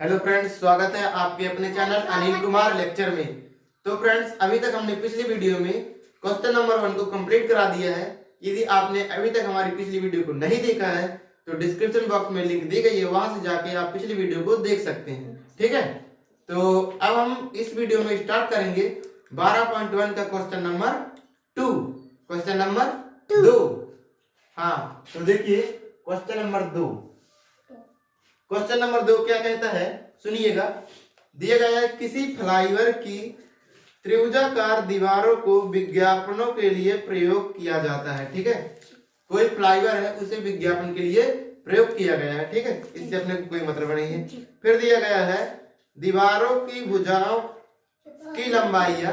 Hello friends, स्वागत है आपके अपने चैनल अनिल कुमार लेक्चर में। तो फ्रेंड्स, अभी तक हमने पिछली वीडियो में क्वेश्चन नंबर 1 को कंप्लीट करा दिया है। यदि आपने अभी तक हमारी पिछली वीडियो को नहीं देखा है तो डिस्क्रिप्शन बॉक्स में लिंक दी गई है, वहां से जाके आप पिछली वीडियो को देख सकते हैं। ठीक है, तो अब हम इस वीडियो में स्टार्ट करेंगे 12.1 का क्वेश्चन नंबर 2। Question number 2। हाँ, तो देखिए क्वेश्चन नंबर 2। क्वेश्चन नंबर 2 क्या कहता है, सुनिएगा। दिया गया है किसी फ्लाईओवर की त्रिभुजाकार दीवारों को विज्ञापनों के लिए प्रयोग किया जाता है। ठीक है, कोई फ्लाईओवर है, उसे विज्ञापन के लिए प्रयोग किया गया है। ठीक है, इससे अपने को कोई मतलब नहीं है। फिर दिया गया है दीवारों की भुजाओं की लंबाइयां,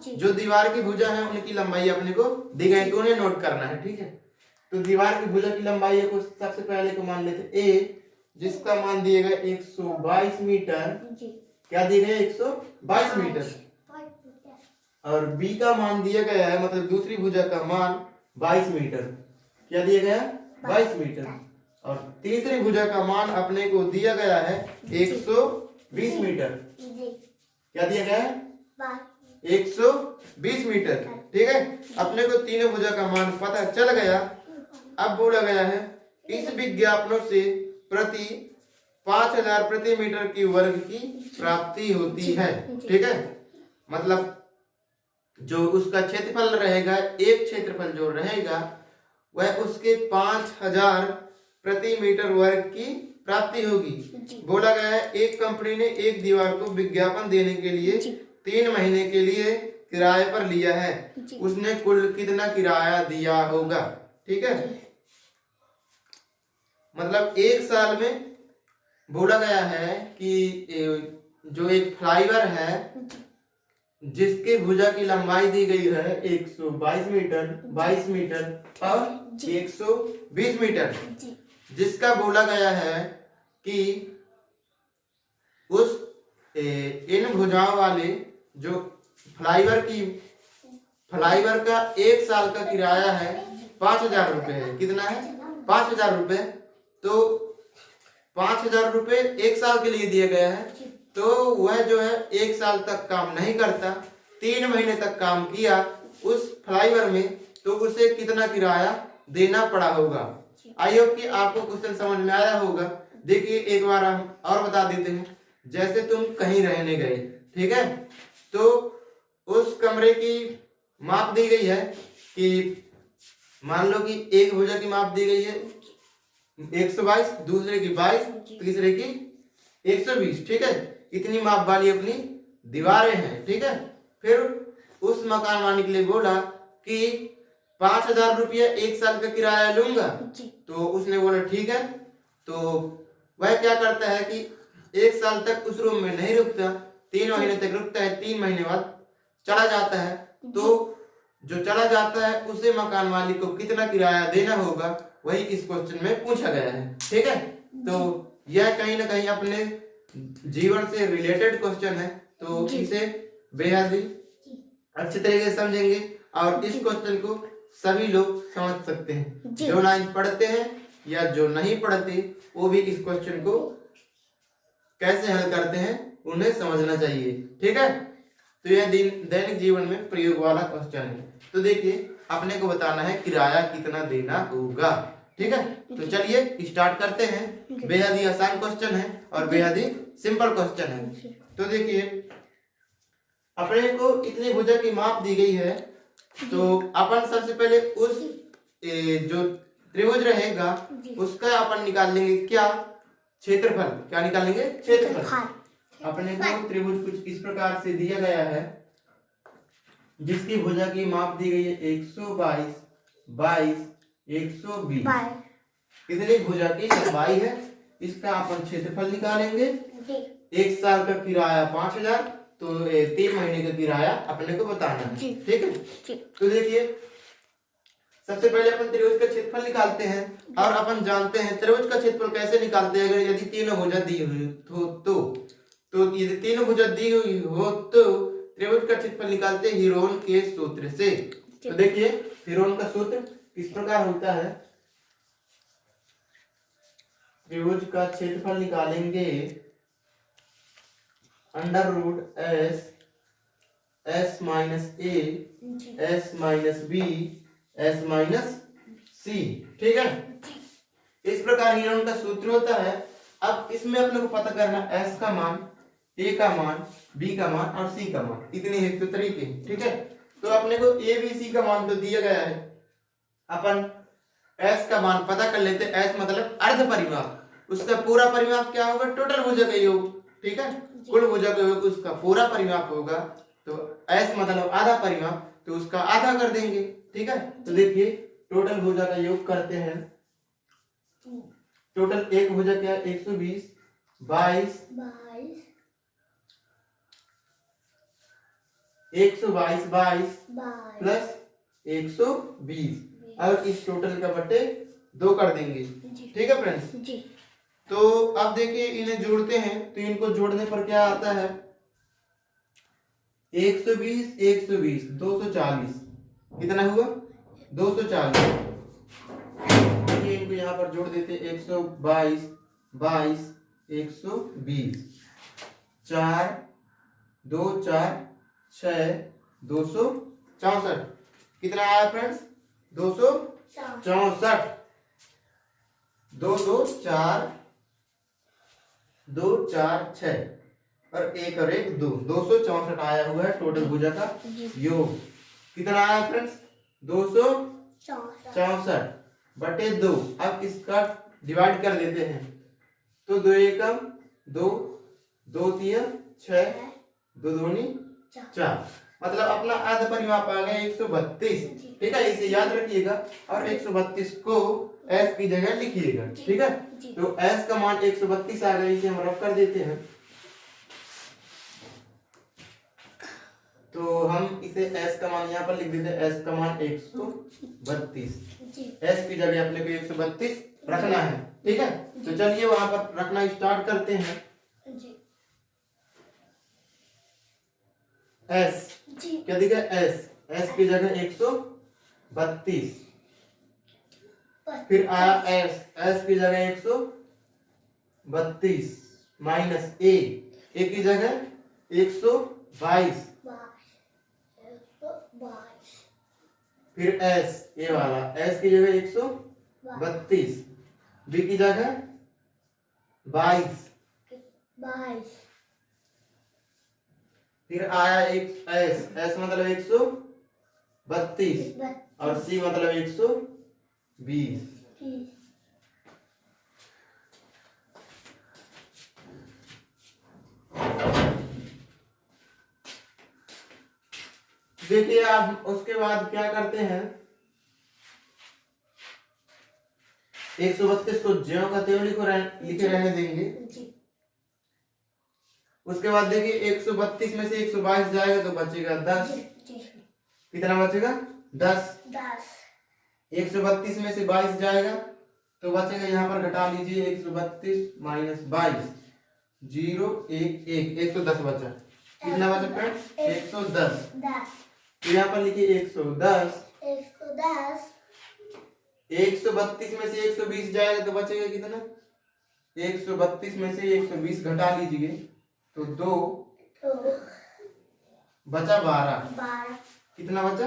जो दीवार की भुजा है उनकी लंबाई अपने को दी गई, तो उन्हें नोट करना है। ठीक है, तो दीवार की भुजा की लंबाई को सबसे पहले को मान लेते ए, जिसका मान दिएगा 122 मीटर। क्या दिए गए? 122 मीटर। और बी का मान दिया गया है, मतलब दूसरी भुजा का मान 22 मीटर। क्या दिया गया? 22 मीटर। और तीसरी भुजा का मान अपने को दिया गया है 120 मीटर। क्या दिया गया है? 120 मीटर। ठीक है, अपने को तीनों भुजा का मान पता चल गया। अब बोला गया है इस विज्ञापनों से प्रति 5000 प्रति मीटर की वर्ग की प्राप्ति होती है। ठीक है, मतलब जो उसका क्षेत्रफल रहेगा, एक क्षेत्रफल जो रहेगा वह उसके 5000 प्रति मीटर वर्ग की प्राप्ति होगी। बोला गया है एक कंपनी ने एक दीवार को विज्ञापन देने के लिए 3 महीने के लिए किराए पर लिया है। उसने कुल कितना किराया दिया होगा? ठीक है, मतलब एक साल में बोला गया है कि जो एक फ्लाईओवर है जिसके भुजा की लंबाई दी गई है 122 मीटर, 22 मीटर और 120 मीटर, जिसका बोला गया है कि उस इन भुजाओं वाले जो फ्लाईओवर का एक साल का किराया है 5000 रुपए है। कितना है? 5000 रुपए। तो 5000 रुपए एक साल के लिए दिया गया है, तो वह जो है एक साल तक काम नहीं करता, 3 महीने तक काम किया उस फ्लाईओवर में, तो उसे कितना किराया देना पड़ा होगा? आई होप कि आपको क्वेश्चन समझ में आया होगा। देखिए एक बार हम और बता देते हैं। जैसे तुम कहीं रहने गए, ठीक है, तो उस कमरे की माप दी गई है कि मान लो कि एक भुजा की माप दी गई है 122, दूसरे की 22, तीसरे की 120। ठीक है, इतनी माप वाली अपनी दीवारें हैं। ठीक है, फिर उस मकान मालिक ने बोला कि 5000 रुपया एक साल का किराया लूंगा। तो उसने बोला ठीक है। तो वह क्या करता है कि एक साल तक उस रूम में नहीं रुकता, 3 महीने तक रुकता है, 3 महीने बाद चला जाता है। तो जो चला जाता है उसे मकान मालिक को कितना किराया देना होगा, वही इस क्वेश्चन में पूछा गया है। ठीक है, तो यह कहीं ना कहीं अपने जीवन से रिलेटेड क्वेश्चन है, तो इसे बेहद ही अच्छे तरीके से समझेंगे और इस क्वेश्चन को सभी लोग समझ सकते हैं। जो नहीं पढ़ते हैं या जो नहीं पढ़ते वो भी इस क्वेश्चन को कैसे हल करते हैं उन्हें समझना चाहिए। ठीक है, तो यह दैनिक जीवन में प्रयोग वाला क्वेश्चन है। तो देखिए अपने को बताना है किराया कितना देना होगा। ठीक है, तो चलिए स्टार्ट करते हैं। बेहद ही आसान क्वेश्चन है और बेहद ही सिंपल क्वेश्चन है। तो देखिए अपने को इतनी भुजा की माप दी गई है, तो अपन सबसे पहले उस जो त्रिभुज रहेगा उसका अपन निकाल लेंगे क्या? क्षेत्रफल। क्या निकालेंगे? क्षेत्रफल। अपने को त्रिभुज कुछ इस प्रकार से दिया गया है जिसकी भुजा की माप दी गई है 122, 22, 120। कितनी भुजा की लंबाई है, इसका अपन क्षेत्रफल निकालेंगे। एक साल का किराया 5000, तो 3 महीने का किराया अपने को बताना है। ठीक है, तो देखिए सबसे पहले अपन त्रिभुज का क्षेत्रफल निकालते हैं और अपन जानते हैं त्रिभुज का क्षेत्रफल कैसे निकालते हैं। अगर यदि तीनों भुजा दी हुई तो यदि तीनों भुजा दी हुई हो तो त्रिभुज का क्षेत्रफल निकालते हैं हीरोन के सूत्र से। तो देखिए हीरोन का सूत्र किस प्रकार होता है। त्रिभुज का क्षेत्रफल निकालेंगे under root s s minus a s minus b s minus c. ठीक है, इस प्रकार ये उनका सूत्र होता है। अब इसमें अपने को पता करना एस का मान, ए का मान, बी का मान और सी का मान, इतने हैं तो तरीके। ठीक है, तो अपने को ए बी सी का मान तो दिया गया है, अपन एस का मान पता कर लेते। एस मतलब अर्ध परिमाप, उसका पूरा परिमाप क्या होगा? टोटल भुजा का योग। ठीक है, कुल भुजा का योग उसका पूरा परिमाप होगा, तो एस मतलब आधा परिमाप, तो उसका आधा कर देंगे। ठीक है, तो देखिए टोटल भुजा का योग करते हैं। टोटल एक भुजा क्या है? 120 22 122 22 प्लस 120, और इस टोटल का बटे 2 कर देंगे। ठीक है फ्रेंड्स, तो अब देखिए इन्हें जोड़ते हैं, तो इनको जोड़ने पर क्या आता है? 120 120 240, कितना हुआ? 240। ये इनको यहाँ पर जोड़ देते, 122 22 120, 4 2 4 6 264, कितना आया फ्रेंड्स? 264। 2 2 4 2 4 6 और 1 और 1 2, 264 आया हुआ है टोटल भुजा का योग। कितना आया फ्रेंड्स? 264 बटे 2। अब इसका डिवाइड कर देते हैं, तो 2 एकम 2 2 तिया 6 2 दूनी 4, मतलब अपना आधा परिमाप आ गया 132। ठीक है, इसे याद रखिएगा और 132 को एस की जगह लिखिएगा। ठीक है, तो एस का मान 132 आ गया, इसे हम रफ कर देते हैं। तो हम इसे एस का मान यहाँ पर लिख देते हैं, एस का मान 132। एस की जगह अपने को 132 रखना है। ठीक है, तो चलिए वहां पर रखना स्टार्ट करते हैं। एस क्या दिखा? एस की जगह 132, फिर आया एस की जगह 132 माइनस ए की जगह 122, फिर एस ए वाला एस की जगह 132, बी की जगह 22, फिर आया एक एस मतलब 132 और सी मतलब 120। देखिए आप उसके बाद क्या करते हैं, 132 को ज्यों का त्यों लिखे रहने देंगे। उसके बाद देखिए 132 में से 122 जाएगा तो बचेगा 10। कितना बचेगा? 10। 132 में से 22 जाएगा तो बचेगा, यहाँ पर घटा लीजिए 132 माइनस 22, 0 1 1, 110 बचा। कितना बचा फ्रेंड्स? 110। तो यहाँ पर लिखिए 110। 132 में से 120 जाएगा तो बचेगा कितना? 132 में से 120 घटा लीजिए तो 2 बचा 12। कितना बचा?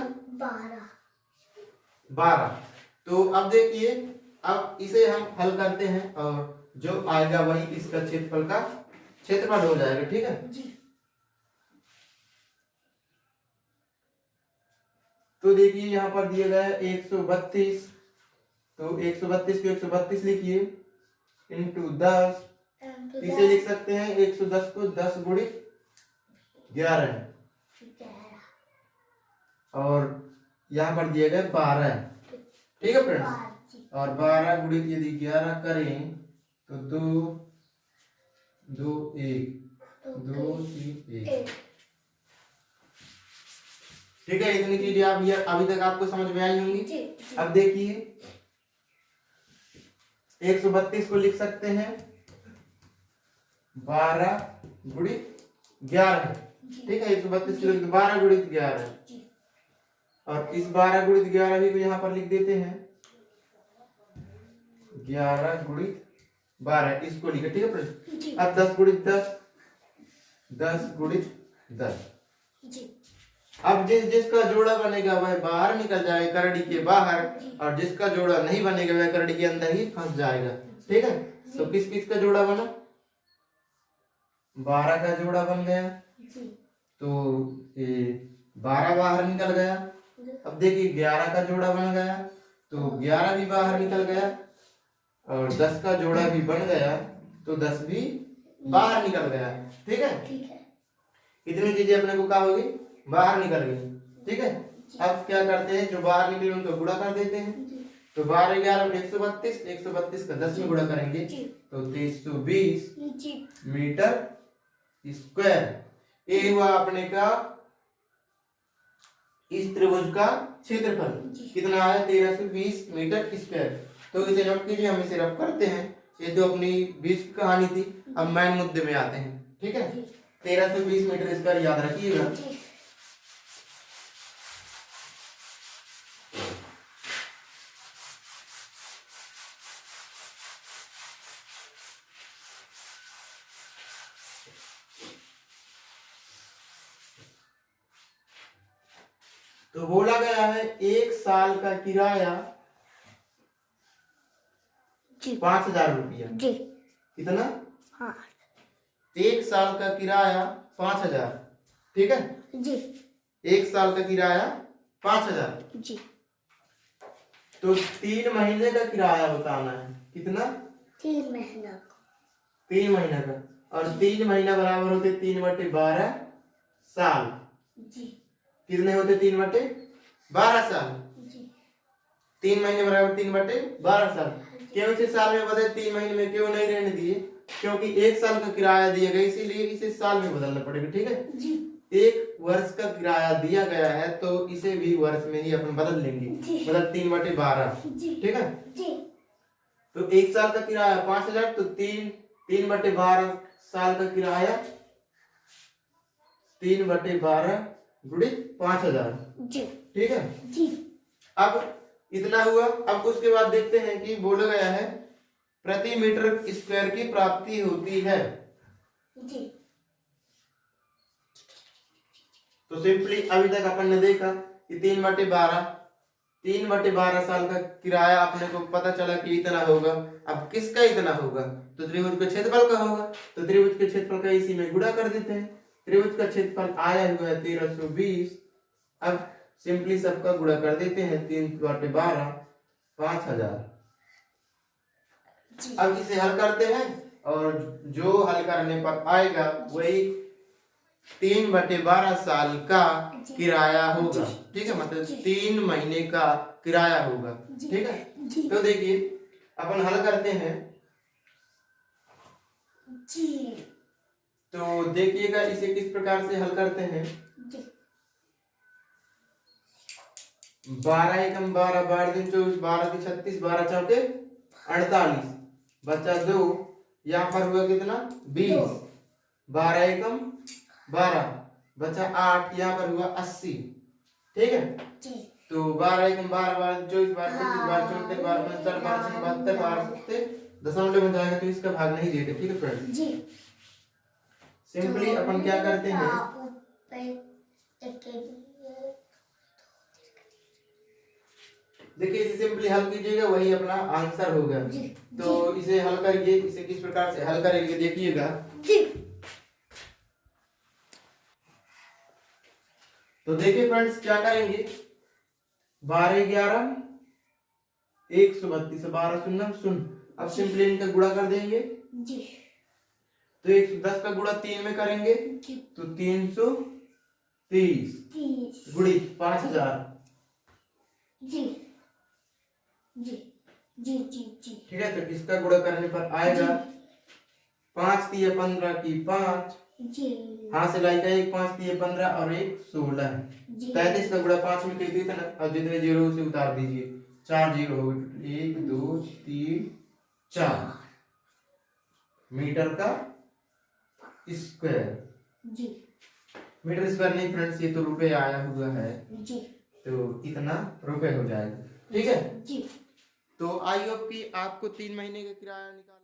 12। तो अब देखिए, अब इसे हम हल करते हैं और जो आएगा वही इसका क्षेत्रफल हो जाएगा। ठीक है, तो देखिए यहाँ पर दिया गया है 132, तो 132 को 132 लिखिए इंटू 10, इसे लिख सकते हैं 110 को 10 गुणित 11, और यहाँ पर दिया गया 12। ठीक है फ्रेंड्स, और 12 गुणित यदि 11 करें तो 2 2 1 2 3 1। ठीक है, इतनी चीजें आप ये अभी तक आपको समझ में आई होंगी। अब देखिए 132 को लिख सकते हैं 12 गुणित 11। ठीक है, 132 को लिख 12 गुणित 11, और इस 12 गुणित 11 भी को यहाँ पर लिख देते हैं 11 गुणित 12, इसको लिखे। ठीक है फ्रेंड्स, अब 10 गुणित 10 10 गुणित 10। जी अब जिसका जोड़ा बनेगा वह बाहर निकल जाएगा करड़ी के बाहर, और जिसका जोड़ा नहीं बनेगा वह करड़ी के अंदर ही फंस जाएगा। ठीक है, तो किस किस का जोड़ा बना? 12 का जोड़ा बन गया, तो ये 12 बाहर निकल गया। अब देखिए 11 का जोड़ा बन गया, तो 11 भी बाहर निकल गया, और 10 का जोड़ा भी बन गया, तो 10 भी बाहर निकल गया। ठीक है, कितनी चीजें अपने को क्या होगी? बाहर निकल गई। ठीक है, अब क्या करते हैं, जो बाहर निकले उनको गुणा कर देते हैं। तो 12 11 132, 132 का 10 में गुणा करेंगे तो 2320 मीटर स्क्वायर। ये हुआ अपने का इस त्रिभुज का क्षेत्रफल। कितना है? 1320 मीटर स्क्वायर। तो इसे नोट कीजिए, हम इसे रब करते हैं। ये तो अपनी बीच की कहानी थी, अब मेन मुद्दे में आते हैं। ठीक है, 1320 मीटर स्क्वायर याद रखिएगा। तो बोला गया है 1 साल का किराया 5000 रुपया। कितना? 1 साल का किराया 5000। ठीक है जी, 1 साल का किराया 5000 जी। तो 3 महीने का किराया बताना है। कितना? 3 महीना का। 3 महीने का, और 3 महीना बराबर होते 3/12 साल। जी कितने होते? 3/12 साल। जी 3 महीने बराबर 3/12 साल। क्यों इसे साल में बदले? 3 महीने में क्यों नहीं रहने दिए? क्योंकि 1 साल का किराया दिया गया, इसीलिए इसे साल में बदलना पड़ेगा। ठीक है जी 1 वर्ष का किराया दिया गया है, तो इसे भी वर्ष में ही अपन बदल लेंगे, मतलब 3/12। ठीक है, जी। तो 1 साल का किराया 5000, तो 3/12 साल का किराया 3/12 गुणित 5000। जी ठीक है, जी। अब इतना हुआ। अब उसके बाद देखते हैं कि बोला गया है प्रति मीटर स्क्वायर की प्राप्ति होती है। जी तो सिंपली अभी तक अपन ने देखा कि 3/12 साल का किराया अपने को पता चला कि इतना होगा। अब किसका इतना होगा? तो त्रिभुज के क्षेत्रफल का होगा। तो त्रिभुज के क्षेत्रफल का इसी में गुणा कर देते हैं। त्रिभुज का क्षेत्रफल आया हुआ है 1320। अब सिंपली सबका गुणा कर देते हैं, 3/12 5000। अब इसे हल करते हैं, और जो हल करने पर आएगा वही 3/12 साल का किराया होगा। ठीक है, मतलब 3 महीने का किराया होगा। ठीक है, तो देखिए अपन हल करते हैं। तो देखिएगा इसे किस प्रकार से हल करते हैं। 12 एकम 12, 12 दिन 24, 12 की 36, 12 चौके 48, बचा 2। यहाँ पर हुआ कितना? 20। 12 एकम 12, बचा 8, यहाँ पर हुआ 80। ठीक है, तो 12 एकम 12, 12 24, 12 36, 12 34, 12 45, 12 72, 12 70 दशमलव में जाएगा, तो इसका भाग नहीं देते। ठीक है फ्रेंड्स, सिंपली अपन क्या करते हैं, देखिए इसे सिंपली हल कीजिएगा, वही अपना आंसर होगा। तो इसे हल करिए। इसे किस प्रकार से हल करेंगे देखिएगा। तो देखिए फ्रेंड्स क्या करेंगे, 12 11 132, 12 शून्य शून्य। अब सिंपली इनका गुणा कर देंगे। तो 110 का गुणा 3 में करेंगे तो 330 गुणित 5000। ठीक है, तो इसका गुणा करने पर आएगा 5 तिया 15 की 5, हाथ से लाई का 1, 5 तिया 15 और 1 16। 33 का गुणा 5 में कितने इतना, अब जितने जीरो से उतार दीजिए, 4 जीरो हो गए, 1 2 3 4 मीटर का स्क्वायर। मीटर स्क्वायर नहीं फ्रेंड्स, ये तो रुपए आया हुआ है, तो इतना रुपए हो जाएगा। ठीक है, तो आई होप कि आपको 3 महीने का किराया निकाल